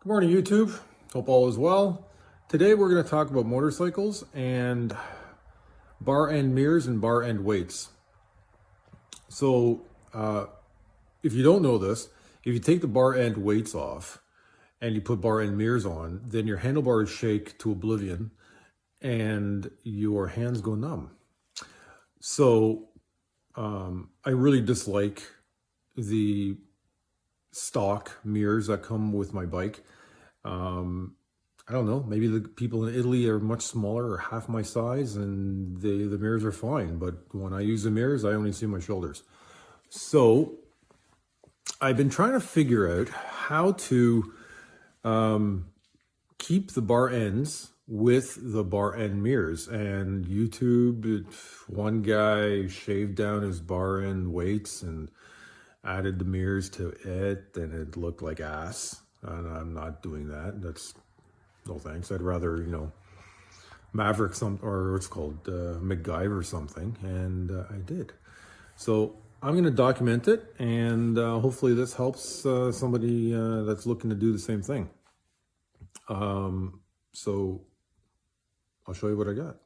Good morning, YouTube. Hope all is well. Today we're going to talk about motorcycles and bar end mirrors and bar end weights. So if you don't know this, if you take the bar end weights off and you put bar end mirrors on, then your handlebars shake to oblivion and your hands go numb. So I really dislike the stock mirrors that come with my bike. I don't know, maybe the people in Italy are much smaller or half my size and the mirrors are fine, but when I use the mirrors, I only see my shoulders. So I've been trying to figure out how to keep the bar ends with the bar end mirrors. And YouTube, one guy shaved down his bar end weights and added the mirrors to it, and it looked like ass. And I'm not doing that. That's no thanks. I'd rather, Maverick or what's called MacGyver something, and I did. So I'm going to document it, and hopefully this helps somebody that's looking to do the same thing. So I'll show you what I got.